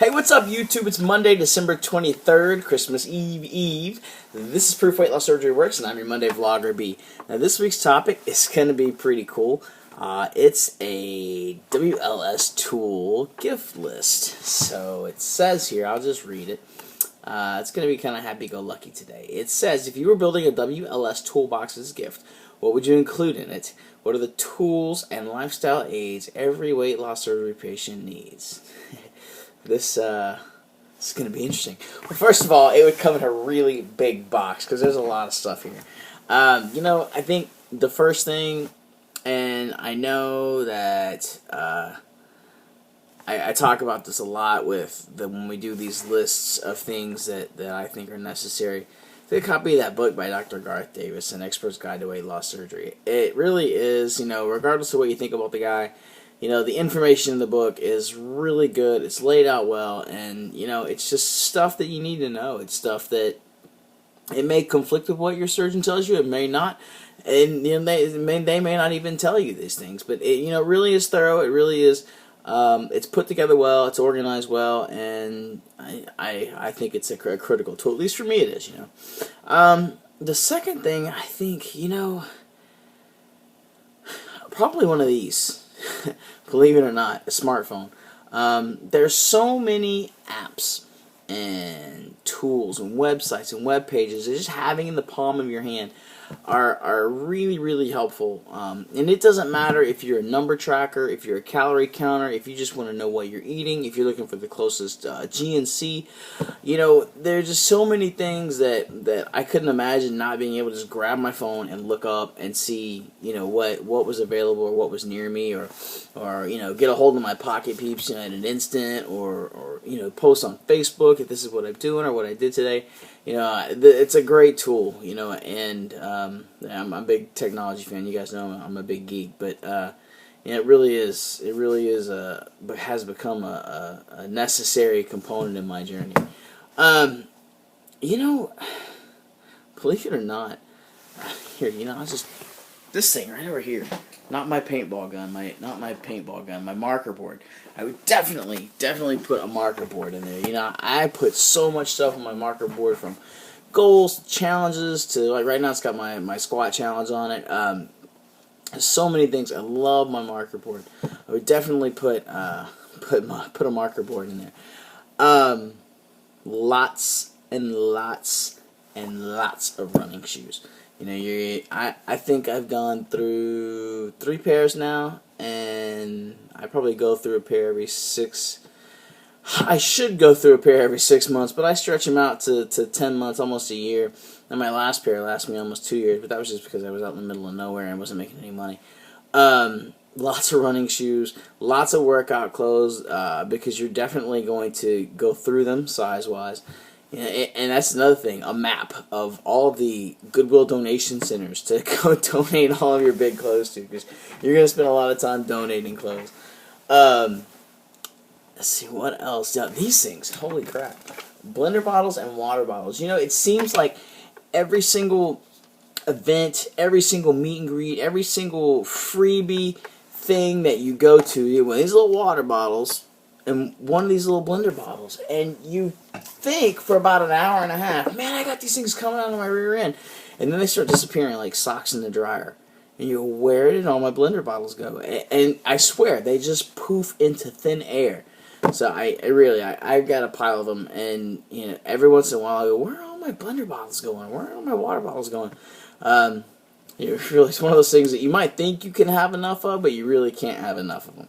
Hey, what's up, YouTube? It's Monday, December 23rd, Christmas Eve. This is ProofWLSWorks, and I'm your Monday Vlogger B. Now, this week's topic is going to be pretty cool. It's a WLS tool gift list. So it says here, I'll just read it. It's going to be kind of happy-go-lucky today. It says, if you were building a WLS Toolbox as a gift, what would you include in it? What are the tools and lifestyle aids every weight loss surgery patient needs? This is going to be interesting. Well, first of all, it would come in a really big box because there's a lot of stuff here. I think the first thing, and I know that I talk about this a lot when we do these lists of things that I think are necessary. Take a copy of that book by Dr. Garth Davis, An Expert's Guide to Weight Loss Surgery. It really is, regardless of what you think about the guy, the information in the book is really good. It's laid out well, and, it's just stuff that you need to know. It's stuff that it may conflict with what your surgeon tells you. It may not, and they may not even tell you these things. But it, really is thorough. It really is. It's put together well. It's organized well, and I think it's a critical tool. At least for me, it is. The second thing, I think, probably one of these. Believe it or not, a smartphone. There's so many apps and tools and websites and web pages that just having in the palm of your hand are really, really helpful. And it doesn't matter if you're a number tracker, if you're a calorie counter, if you just want to know what you're eating, if you're looking for the closest GNC. There's just so many things that I couldn't imagine not being able to just grab my phone and look up and see, what was available or what was near me, or get a hold of my Pocket Peeps in an instant, or post on Facebook if this is what I'm doing or what I did today. It's a great tool, and I'm a big technology fan. You guys know I'm a big geek, but it really is has become a necessary component in my journey. Believe it or not, here, this thing right over here, not my paintball gun, my marker board. I would definitely put a marker board in there. I put so much stuff on my marker board, from goals, challenges, to, like, right now it's got my squat challenge on it. There's so many things. I love my marker board. I would definitely put a marker board in there. Lots and lots and lots of running shoes. I think I've gone through 3 pairs now, and I probably go through a pair every 6. I should go through a pair every 6 months, but I stretch them out to 10 months, almost a year. And my last pair lasted me almost 2 years, but that was just because I was out in the middle of nowhere and wasn't making any money. Lots of running shoes, lots of workout clothes, because you're definitely going to go through them size-wise. And that's another thing, a map of all the Goodwill donation centers to go donate all of your big clothes to, because you're going to spend a lot of time donating clothes. Let's see, what else? Now, these things, holy crap. Blender bottles and water bottles. It seems like every single event, every single meet and greet, every single freebie thing that you go to, you have these little water bottles and one of these little blender bottles, and you think for about an hour and a half, man, I got these things coming out of my rear end, and then they start disappearing like socks in the dryer, and you go, where did all my blender bottles go? And I swear, they just poof into thin air. So I've got a pile of them, and every once in a while I go, where are all my blender bottles going? Where are all my water bottles going? It's one of those things that you might think you can have enough of, but you really can't have enough of them.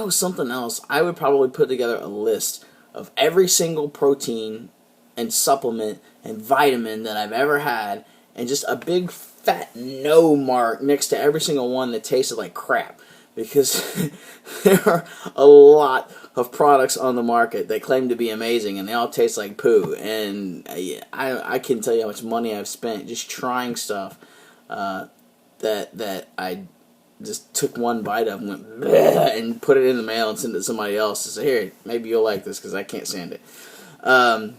Something else, I would probably put together a list of every single protein and supplement and vitamin that I've ever had, and just a big fat no mark next to every single one that tasted like crap. Because there are a lot of products on the market that claim to be amazing, and they all taste like poo. And I can tell you how much money I've spent just trying stuff that I just took one bite of and went bleh, and put it in the mail and sent it to somebody else to say, here, maybe you'll like this because I can't stand it. I'll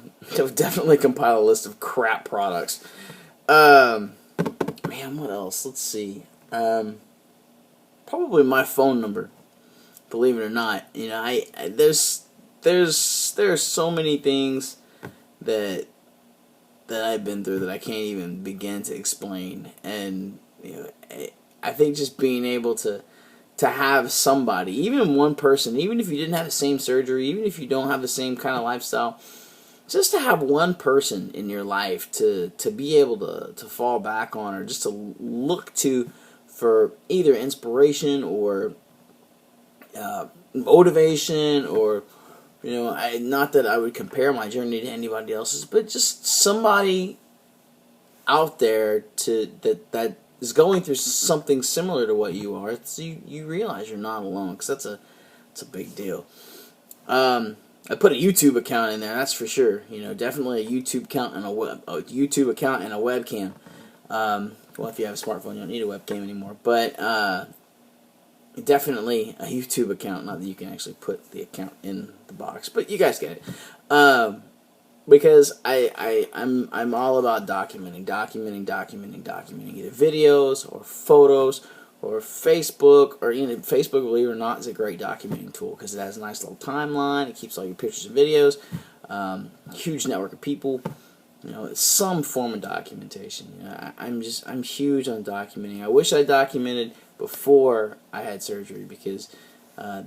definitely compile a list of crap products. Man, what else? Let's see. Probably my phone number. believe it or not. You know, there's so many things that I've been through that I can't even begin to explain. And you know, I think just being able to have somebody, even one person, even if you didn't have the same surgery, even if you don't have the same kind of lifestyle, just to have one person in your life to be able to fall back on, or just to look to for either inspiration or motivation, or you know, not that I would compare my journey to anybody else's, but just somebody out there that is going through something similar to what you are. You realize you're not alone, because that's a big deal. I put a YouTube account in there, that's for sure. You know, definitely a YouTube account and a YouTube account and a webcam. Well, if you have a smartphone, you don't need a webcam anymore. But definitely a YouTube account. Not that you can actually put the account in the box, but you guys get it. Because I'm all about documenting, either videos or photos or Facebook, or you know, Facebook, believe it or not, is a great documenting tool because it has a nice little timeline. It keeps all your pictures and videos. Huge network of people. You know, it's some form of documentation. You know, I'm huge on documenting. I wish I documented before I had surgery, because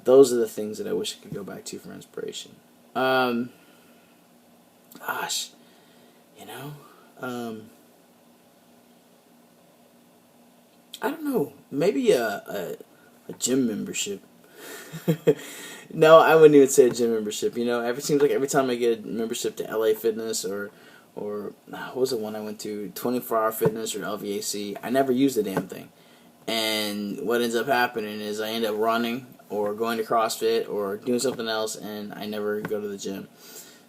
those are the things that I wish I could go back to for inspiration. Gosh, you know, I don't know, maybe a gym membership. No, I wouldn't even say a gym membership. You know, it seems like every time I get a membership to LA Fitness or what was the one I went to, 24-Hour Fitness or LVAC, I never use the damn thing. And what ends up happening is I end up running or going to CrossFit or doing something else, and I never go to the gym.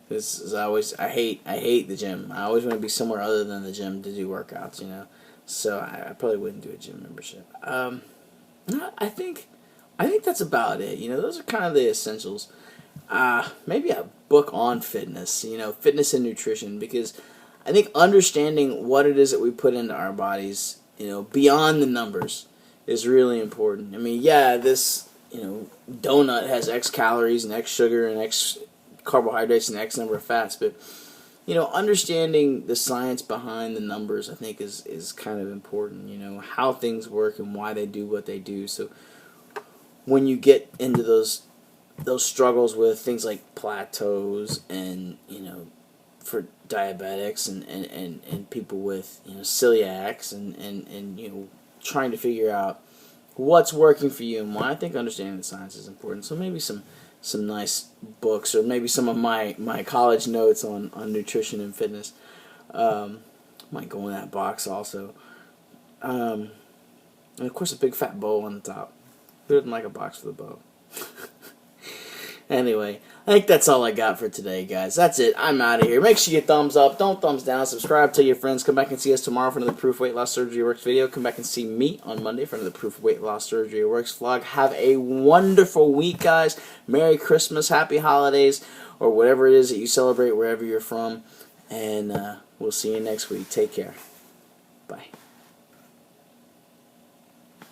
Because I hate the gym. I always want to be somewhere other than the gym to do workouts, you know. So I probably wouldn't do a gym membership. I think that's about it. You know, those are kind of the essentials. Maybe a book on fitness, you know, fitness and nutrition, because I think understanding what it is that we put into our bodies, you know, beyond the numbers, is really important. I mean, yeah, this, you know, donut has X calories and X sugar and X carbohydrates and X number of fats, but you know, understanding the science behind the numbers, I think, is kind of important. You know, how things work and why they do what they do. So when you get into those struggles with things like plateaus, and you know, for diabetics and people with, you know, celiacs and you know, trying to figure out what's working for you and why, I think understanding the science is important. So maybe some nice books, or maybe some of my college notes on nutrition and fitness might go in that box also. And of course a big fat bowl on the top. Who doesn't like a box with a bow? Anyway, I think that's all I got for today, guys. That's it. I'm out of here. Make sure you thumbs up, don't thumbs down, subscribe, tell your friends. Come back and see us tomorrow for another Proof Weight Loss Surgery Works video. Come back and see me on Monday for another Proof Weight Loss Surgery Works vlog. Have a wonderful week, guys. Merry Christmas, Happy Holidays, or whatever it is that you celebrate wherever you're from. And we'll see you next week. Take care. Bye.